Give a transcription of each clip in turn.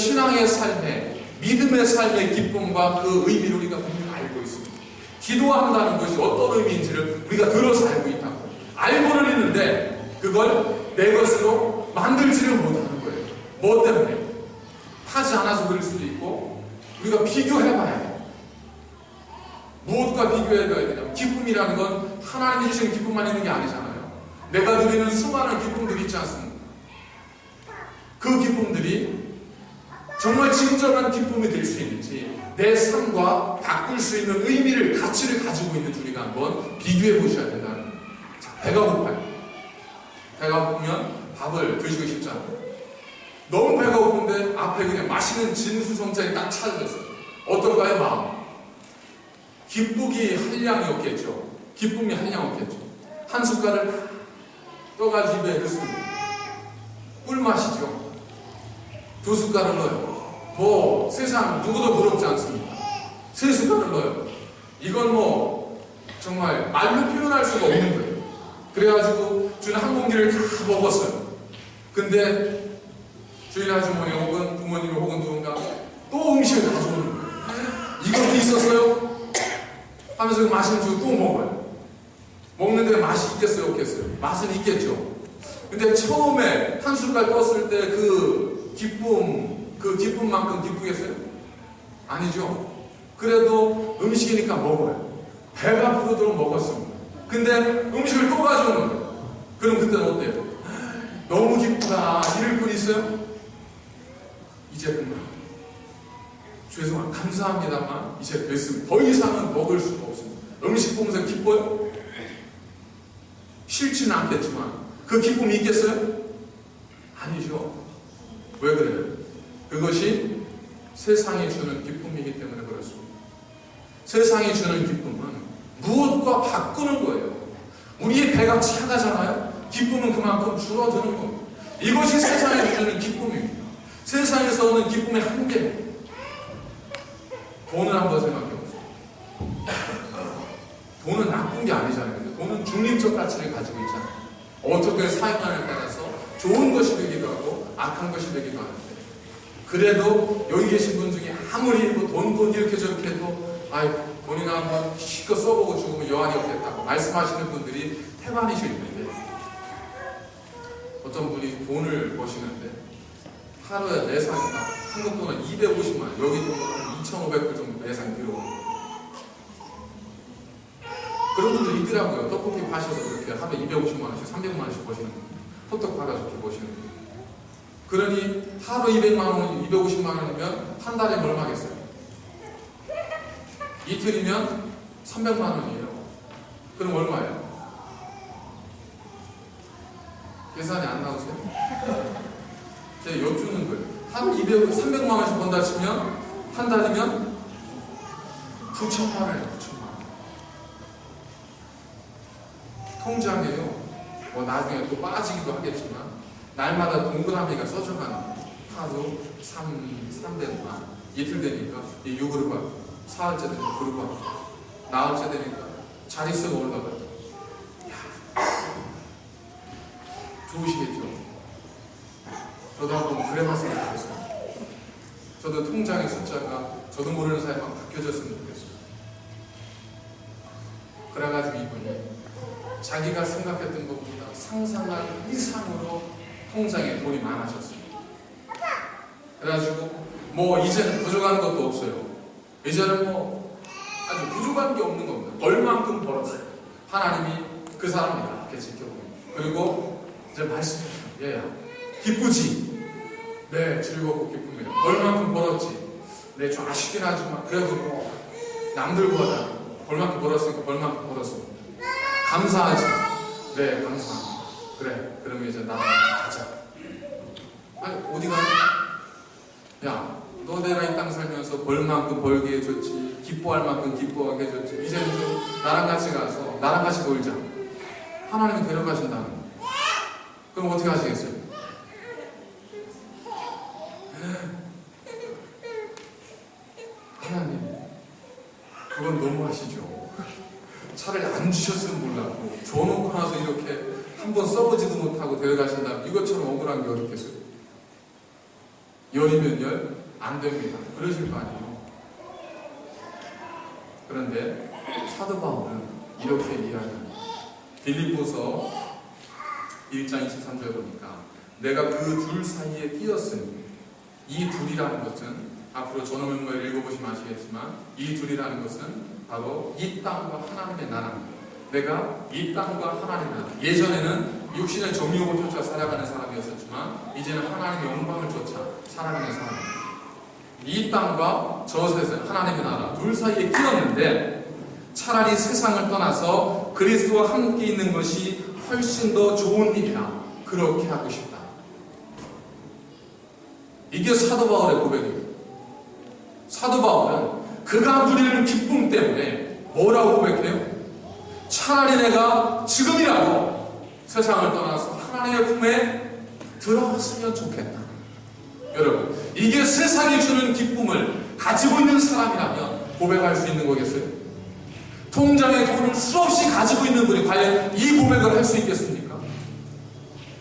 신앙의 삶의, 믿음의 삶의 기쁨과 그 의미를 우리가 분명히 알고 있습니다. 기도한다는 것이 어떤 의미인지를 우리가 들어서 알고 있다고. 알고는 있는데 그걸 내 것으로 만들지를 못하는 거예요. 뭐 때문에? 하지 않아서 그럴 수도 있고, 우리가 비교해봐야 돼요. 무엇과 비교해봐야 되냐면, 기쁨이라는 건 하나님이 주시는 기쁨만 있는 게 아니잖아요. 내가 누리는 수많은 기쁨들이 있지 않습니까? 그 기쁨들이 정말 진정한 기쁨이 될 수 있는지, 내 삶과 바꿀 수 있는 의미를, 가치를 가지고 있는지 우리가 한번 비교해 보셔야 된다는 거예요. 자, 배가 고파요. 배가 고프면 밥을 드시고 싶지 않아요. 너무 배가 고픈데 앞에 그냥 맛있는 진수성찬이 딱 차려졌어요. 어떨까요, 마음? 기쁘기 한량이 없겠죠. 기쁨이 한량 없겠죠. 한 숟갈을 떠가지고 입에 넣습니다. 꿀맛이죠. 두 숟갈을 넣어요. 뭐 세상 누구도 부럽지 않습니다. 세 숟갈을 넣어요. 이건 뭐 정말 말로 표현할 수가 없는 거예요. 그래가지고 주인 한 공기를 다 먹었어요. 근데 주인 아주머니 혹은 부모님 혹은 누군가 또 음식을 가져오는 거예요. 이것도 있었어요? 하면서 그 맛있는 죽을 또 먹어요. 먹는데 맛이 있겠어요? 없겠어요? 맛은 있겠죠. 근데 처음에 한 숟갈 떴을 때 그 기쁨만큼 기쁘겠어요? 아니죠. 그래도 음식이니까 먹어요. 배가 부르도록 먹었습니다. 근데 음식을 또 가져오는 거예요. 그럼 그때는 어때요? 너무 기쁘다 이럴 분 있어요? 이제 그만. 죄송합니다. 감사합니다만 이제 됐습니다. 더 이상은 먹을 수가 없습니다. 음식 보면서 기뻐요? 싫지는 않겠지만 그 기쁨이 있겠어요? 아니죠. 왜 그래요? 그것이 세상이 주는 기쁨이기 때문에 그렇습니다. 세상이 주는 기쁨은 무엇과 바꾸는 거예요. 우리의 배가 차가잖아요. 기쁨은 그만큼 줄어드는 겁니다. 이것이 세상에 주는 기쁨입니다. 세상에서 오는 기쁨의 한계입니다. 돈을 한번 생각해 보세요. 돈은 나쁜 게 아니잖아요. 근데 돈은 중립적 가치를 가지고 있잖아요. 어떻게 사용하느냐에 따라서 좋은 것이 되기도 하고 악한 것이 되기도 하는데, 그래도 여기 계신 분 중에 아무리 뭐 돈 이렇게 저렇게 해도 돈이나 한번 실컷 써보고 죽으면 여한이 없겠다고 말씀하시는 분들이 태반이실 텐데, 어떤 분이 돈을 버시는데 하루에 매상이 한국 돈은 250만 원, 여기 돈은 2,500불 정도 매상이 들어오고, 그런 분들이 있더라고요. 떡볶이 파셔서 그렇게 하루에 250만 원씩 300만 원씩 버시는 분, 호떡 파가 좋게 버시는 분. 그러니 하루 200만 원, 250만 원이면 한 달에 얼마겠어요? 이틀이면 300만 원이에요. 그럼 얼마예요? 계산이 안 나오세요? 제가 여쭈는 거예요. 하루 300만 원씩 번다 치면 한 달이면 9천만 원이에요. 9천만 원. 통장에요. 뭐 나중에 또 빠지기도 하겠지만 날마다 동그라미가 써져가는 하루 300만 원. 이틀 되니까 6으로 받고, 사흘째 되니까 9로 받고, 나흘째 되니까 자릿수가 올라가요. 좋으시겠죠? 저도 한번 그래봤으면 좋겠어요. 저도 통장의 숫자가 저도 모르는 사이에 막 바뀌어졌으면 좋겠어요. 그래가지고 이분이 자기가 생각했던 것보다 상상한 이상으로 통장에 돈이 많아졌어요. 그래가지고 뭐 이제는 부족한 것도 없어요. 이제는 뭐 아주 부족한 게 없는 겁니다. 얼만큼 벌었어요. 하나님이 그 사람을 이렇게 지켜보고, 그리고 이제 말씀해요. 얘야, 기쁘지? 네, 즐겁고 기쁩니다. 얼만큼 벌었지? 네, 좀 아쉽긴 하지만 그래도 뭐 남들보다 얼만큼 벌었으니까 얼만큼 벌었습니다. 감사하지? 네, 감사합니다. 그래, 그러면 이제 나랑 가자. 아니, 어디 가요? 야, 너 내가 이 땅 살면서 벌만큼 벌게 해줬지, 기뻐할 만큼 기뻐하게 해줬지, 이제는 좀 나랑 같이 가서 나랑 같이 놀자. 하나님이 데려가신다는 거예요. 그럼 어떻게 하시겠어요? 하나님, 그건 너무하시죠. 차라리 안 주셨으면 몰라도 줘놓고 나서 이렇게 한번 써보지도 못하고 데려가신다면 이것처럼 억울한 게 어렵겠어요? 열이면 열? 안 됩니다. 그러실 거 아니에요. 그런데 사도 바울은 이렇게 이야기합니다. 빌립보서 1장 23절 보니까 내가 그 둘 사이에 끼었으니, 이 둘이라는 것은 앞으로 전어명모를 읽어보시면 아시겠지만 이 둘이라는 것은 바로 이 땅과 하나님의 나라입니다. 내가 이 땅과 하나님의 나라, 예전에는 육신의 정욕을 쫓아 살아가는 사람이었었지만 이제는 하나님의 영광을 쫓아 살아가는 사람입니다. 이 땅과 저 세상 하나님의 나라 둘 사이에 끼었는데 차라리 세상을 떠나서 그리스도와 함께 있는 것이 훨씬 더 좋은 일이라 그렇게 하고 싶다. 이게 사도 바울의 고백입니다. 사도 바울은 그가 누리는 기쁨 때문에 뭐라고 고백해요? 차라리 내가 지금이라도 세상을 떠나서 하나님의 품에 들어갔으면 좋겠다. 여러분, 이게 세상이 주는 기쁨을 가지고 있는 사람이라면 고백할 수 있는 거겠어요? 통장에 돈을 수없이 가지고 있는 분이 과연 이 고백을 할 수 있겠습니까?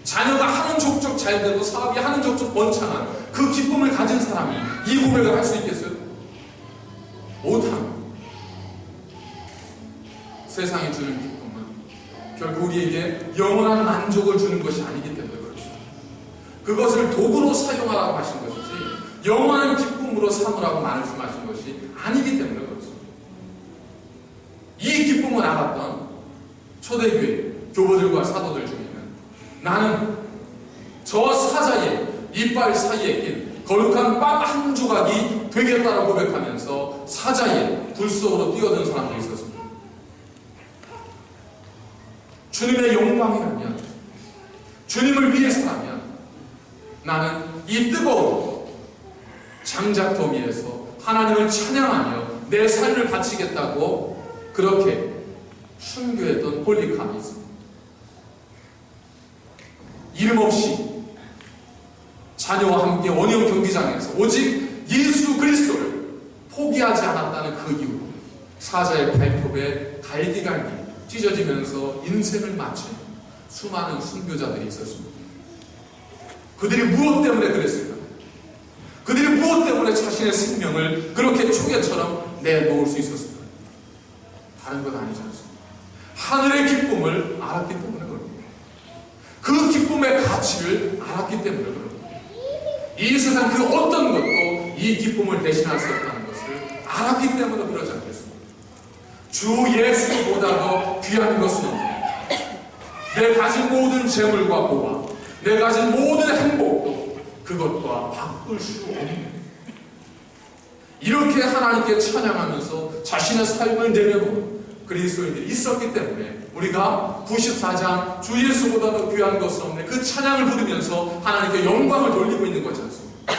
자녀가 하는 족족 잘 되고 사업이 하는 족족 번창한 그 기쁨을 가진 사람이 이 고백을 할 수 있겠어요? 못합니다. 세상이 주는 기쁨은 결국 우리에게 영원한 만족을 주는 것이 아니기 때문에 그렇죠. 그것을 도구로 사용하라고 하신 것이지 영원한 기쁨으로 삼으라고 말씀하신 것이 아니기 때문에 그렇죠. 이 기쁨을 알았던 초대교회 교보들과 사도들 중에는 나는 저 사자의 이빨 사이에 낀 거룩한 빵 한 조각이 되겠다라고 고백하면서 사자의 불 속으로 뛰어든 사람들이 있었습니다. 주님의 영광이라면, 주님을 위해서라면 나는 이 뜨거운 장작더미에서 하나님을 찬양하며 내 삶을 바치겠다고 그렇게 순교했던 폴리카미 있습니다. 이름 없이 자녀와 함께 원형 경기장에서 오직 예수 그리스도를 포기하지 않았다는 그 이유로 사자의 발톱에 갈기갈기 찢어지면서 인생을 마친 수많은 순교자들이 있었습니다. 그들이 무엇 때문에 그랬을까? 그들이 무엇 때문에 자신의 생명을 그렇게 초계처럼 내놓을 수 있었을까? 다른 건 아니지 않습니다. 하늘의 기쁨을 알았기 때문에 그럽니다. 그 기쁨의 가치를 알았기 때문에 그럽니다. 이 세상 그 어떤 것도 이 기쁨을 대신할 수 없다는 것을 알았기 때문에 그러지 않겠습니까? 주 예수보다도 귀한 것은 없다. 내 가진 모든 재물과 보화, 내 가진 모든 행복도 그것과 바꿀 수 없는, 이렇게 하나님께 찬양하면서 자신의 삶을 내려놓은 그리스도인들이 있었기 때문에 우리가 94장 주 예수보다도 귀한 것은 없네 그 찬양을 부르면서 하나님께 영광을 돌리고 있는 거지 않습니까?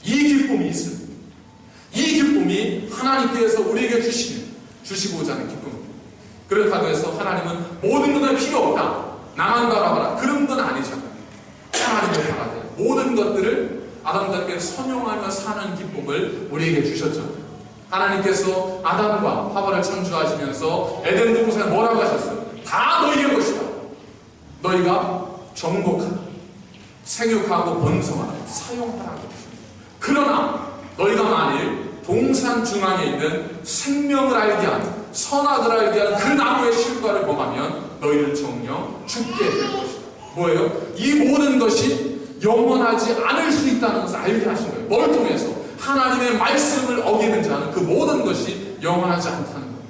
이 기쁨이 있습니다. 이 기쁨이 하나님께서 우리에게 주시고자 하는 기쁨입니다. 그렇다고 해서 하나님은 모든 것은 필요 없다, 나만 바라봐라, 그런 건 아니잖아요. 하나님을 바라되 모든 것들을 아담답게 선용하며 사는 기쁨을 우리에게 주셨잖아요. 하나님께서 아담과 하와를 창조하시면서 에덴 동산에 뭐라고 하셨어요? 다 너희의 것이다. 너희가 정복하라, 생육하고 번성하라, 사용하라고 하십니다. 그러나 너희가 만일 동산 중앙에 있는 생명을 알게 하는, 선악을 알게 하는 그 나무의 실과를 범하면 너희는 정녕 죽게 될 것이다. 뭐예요? 이 모든 것이 영원하지 않을 수 있다는 것을 알게 하신 거예요. 뭘 통해서? 하나님의 말씀을 어기는 자는 그 모든 것이 영원하지 않다는 겁니다.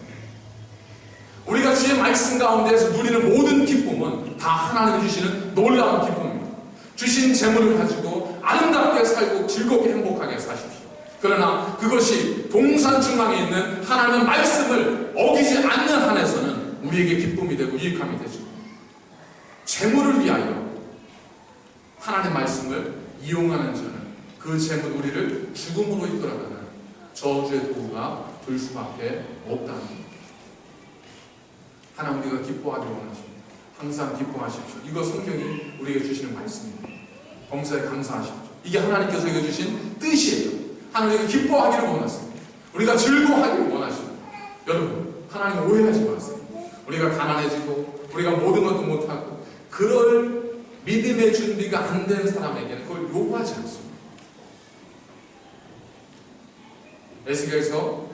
우리가 주의 말씀 가운데에서 누리는 모든 기쁨은 다 하나님이 주시는 놀라운 기쁨입니다. 주신 재물을 가지고 아름답게 살고 즐겁게 행복하게 사십시오. 그러나 그것이 동산 중앙에 있는 하나님의 말씀을 어기지 않는 한에서는 우리에게 기쁨이 되고 유익함이 되죠. 재물을 위하여 하나님의 말씀을 이용하는 자는 그 재물 우리를 죽음으로 이끌어가는 저주의 도구가 될 수밖에 없다는 겁니다. 하나님 우리가 기뻐하기를 원하십니다. 항상 기뻐하십시오. 이거 성경이 우리에게 주시는 말씀입니다. 범사에 감사하십시오. 이게 하나님께서 우리에게 주신 뜻이에요. 하나님이 기뻐하기를 원하십니다. 우리가 즐거워하기를 원하십니다. 여러분, 하나님 오해하지 마세요. 우리가 가난해지고 우리가 모든 것도 못하고 그럴 믿음의 준비가 안 된 사람에게는 그걸 요구하지 않습니다. 에스겔서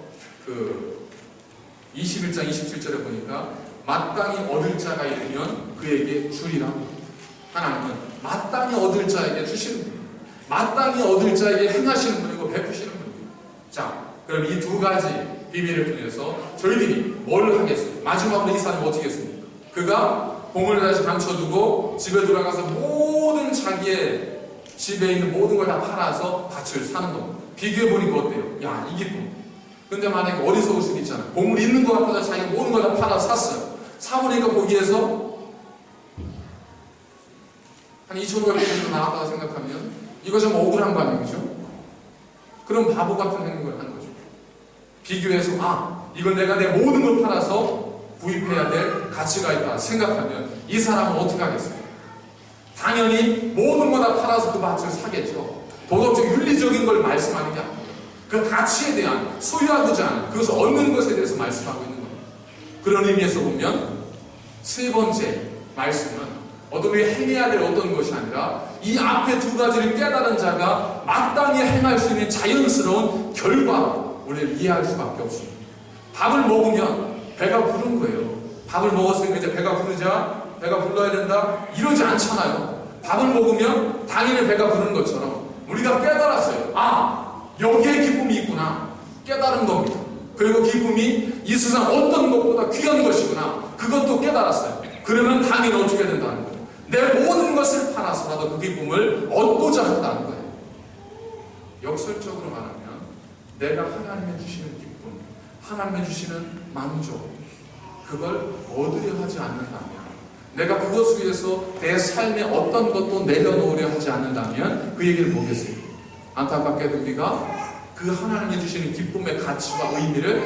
21장 27절에 보니까 마땅히 얻을 자가 있으면 그에게 주리라. 하나님은 마땅히 얻을 자에게 주시는 분이에요. 마땅히 얻을 자에게 행하시는 분이고 베푸시는 분이에요. 자, 그럼 이 두 가지 비밀을 통해서 저희들이 뭘 하겠어요? 마지막으로 이 사람이 어떻게 했습니까? 그가 봉을 다시 감춰두고 집에 돌아가서 모든 자기의 집에 있는 모든 걸 다 팔아서 밭을 사는 겁니다. 비교해보니까 어때요? 야, 이 기쁨. 근데 만약에 어리석을 수도 있잖아요. 봉을 있는 것 같아서 자기가 모든 걸 다 팔아서 샀어요. 사보니까 거기에서 한 2,500원 정도 나왔다고 생각하면 이거 좀 억울한 거 아니죠? 그럼 바보 같은 행동을 하는 거죠. 비교해서 이건 내가 내 모든 걸 팔아서 구입해야 될 가치가 있다 생각하면 이 사람은 어떻게 하겠어요? 당연히 모든 거 다 팔아서 그 밭을 사겠죠. 도덕적 윤리적인 걸 말씀하는 게 아니에요. 그 가치에 대한 소유하고자 하는 그것을 얻는 것에 대해서 말씀하고 있는 겁니다. 그런 의미에서 보면 세 번째 말씀은 우리 행해야 될 어떤 것이 아니라 이 앞에 두 가지를 깨달은 자가 마땅히 행할 수 있는 자연스러운 결과 우리를 이해할 수밖에 없습니다. 밥을 먹으면 배가 부른 거예요. 밥을 먹었으니까 이제 배가 부르자 배가 불러야 된다 이러지 않잖아요. 밥을 먹으면 당연히 배가 부르는 것처럼 우리가 깨달았어요. 여기에 기쁨이 있구나 깨달은 겁니다. 그리고 기쁨이 이 세상 어떤 것보다 귀한 것이구나 그것도 깨달았어요. 그러면 당연히 어떻게 된다는 거예요. 내 모든 것을 팔아서라도 그 기쁨을 얻고자 한다는 거예요. 역설적으로 말하면 내가 하나님의 주시는 기쁨, 하나님의 주시는 만족, 그걸 얻으려 하지 않는다면, 내가 그것을 위해서 내 삶에 어떤 것도 내려놓으려 하지 않는다면 그 얘기를 보겠어요. 안타깝게도 우리가 그 하나님이 주시는 기쁨의 가치와 의미를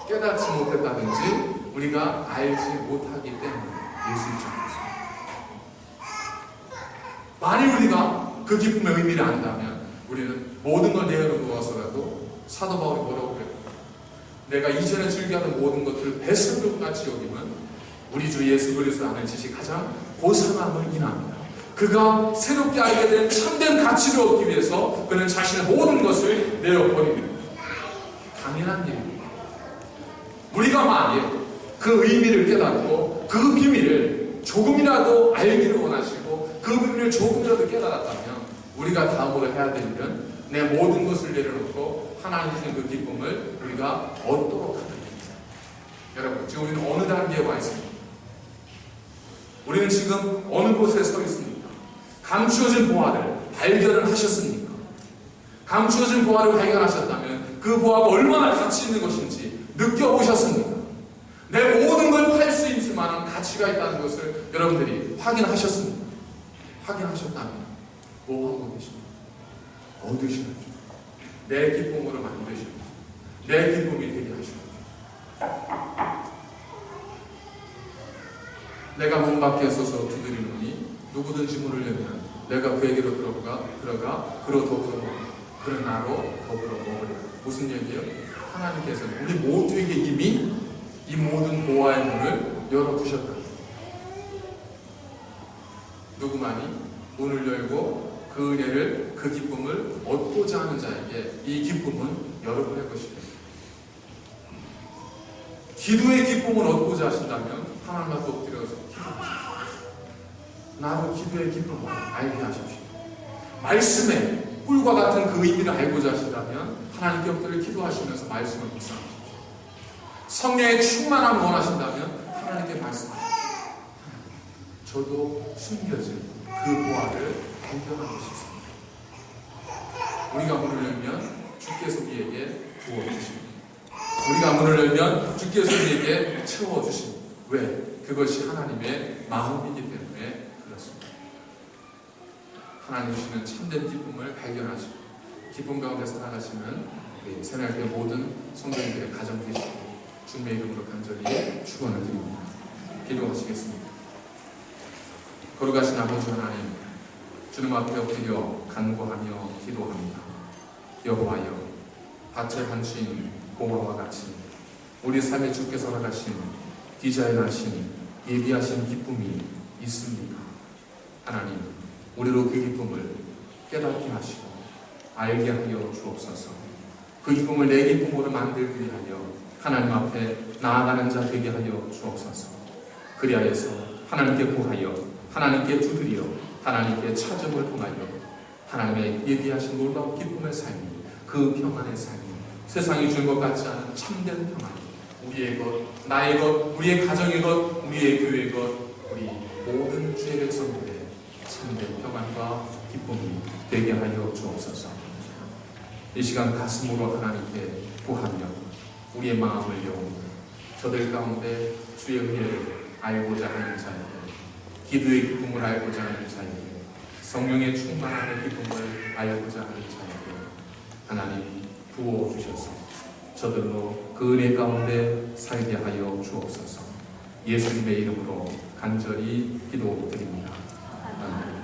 깨닫지 못했다든지 우리가 알지 못하기 때문에 예수 입장에서 만일 우리가 그 기쁨의 의미를 안다면 우리는 모든 걸 내어놓고서라도 사도 바울이 뭐라고 그래요? 내가 이전에 즐겨하던 모든 것들을 배설물 같이 여기면 우리 주 예수 그리스도 아는 지식이 가장 고상함을 인합니다. 그가 새롭게 알게 된 참된 가치를 얻기 위해서 그는 자신의 모든 것을 내어버립니다. 당연한 일입니다. 우리가 만일 그 의미를 깨닫고 그 비밀을 조금이라도 알기를 원하시고 그 비밀을 조금이라도 깨달았다면 우리가 다음으로 해야 될 일은 내 모든 것을 내려놓고 하나님 주시는 그 기쁨을 우리가 얻도록 하는 겁니다. 여러분, 지금 우리는 어느 단계에 와 있습니까? 우리는 지금 어느 곳에 서 있습니까? 감추어진 보화를 발견을 하셨습니까? 감추어진 보화를 발견하셨다면 그 보화가 얼마나 가치 있는 것인지 느껴보셨습니까? 내 모든 걸 팔 수 있을 만한 가치가 있다는 것을 여러분들이 확인하셨습니까? 확인하셨다면 뭐 하고 계십니까? 얻으셔야죠. 내 기쁨으로 만드셔야죠. 내 기쁨이 되게 하셔야죠. 내가 문 밖에 서서 두드리노니 누구든지 문을 열면 내가 그에게로 들어가 그로 더불어 먹으라. 그는 나로 더불어 먹으리라. 무슨 얘기예요? 하나님께서는 우리 모두에게 이미 이 모든 보화의 문을 열어두셨다. 누구만이 문을 열고 그 은혜를 그 기쁨을 얻고자 하는 자에게 이 기쁨은 여러분의 것입니다. 기도의 기쁨을 얻고자 하신다면 하나님 앞에 엎드려서 기도하십시오. 나도 기도의 기쁨을 알게 하십시오. 말씀의 꿀과 같은 그 의미를 알고자 하신다면 하나님께 엎드려 기도하시면서 말씀을 묵상하십시오. 성령의 충만함을 원하신다면 하나님께 말씀하십시오. 저도 숨겨진 그 보화를 발견하고 싶습니다. 우리가 문을 열면 주께서 우리에게 부어주십니다. 우리가 문을 열면 주께서 우리에게 채워주십니다. 왜? 그것이 하나님의 마음이기 때문에 그렇습니다. 하나님 주시는 참된 기쁨을 발견하시고 기쁨 가운데 살아가시는 우리 새날교회 모든 성도님들의 가정 되시고 주님의 이름으로 간절히 축원을 드립니다. 기도하시겠습니다. 거룩하신 아버지 하나님, 주님 앞에 엎드려 간구하며 기도합니다. 여호와여, 밭을 한신 보화와 같이 우리 삶에 주께서 허락하신 디자인하신 예비하신 기쁨이 있습니다. 하나님, 우리로 그 기쁨을 깨닫게 하시고 알게 하여 주옵소서. 그 기쁨을 내 기쁨으로 만들기 위하여 하나님 앞에 나아가는 자 되게 하여 주옵소서. 그리하여서 하나님께 구하여 하나님께 두드려 하나님께 찾음을 통하여 하나님의 예비하신 놀라운 기쁨의 삶이, 그 평안의 삶이, 세상이 준 것 같지 않은 참된 평안, 우리의 것, 나의 것, 우리의 가정의 것, 우리의 교회의 것, 우리 모든 주의 백성들의 참된 평안과 기쁨이 되게 하여 주옵소서. 이 시간 가슴으로 하나님께 구하며 우리의 마음을 여옵니다. 저들 가운데 주의 은혜를 알고자 하는 자에게, 기도의 기쁨을 알고자 하는 자에게, 성령의 충만함의 기쁨을 알고자 하는 자에게 하나님 부어주셔서 저들로 그 은혜 가운데 살게 하여 주옵소서. 예수님의 이름으로 간절히 기도드립니다. 아멘.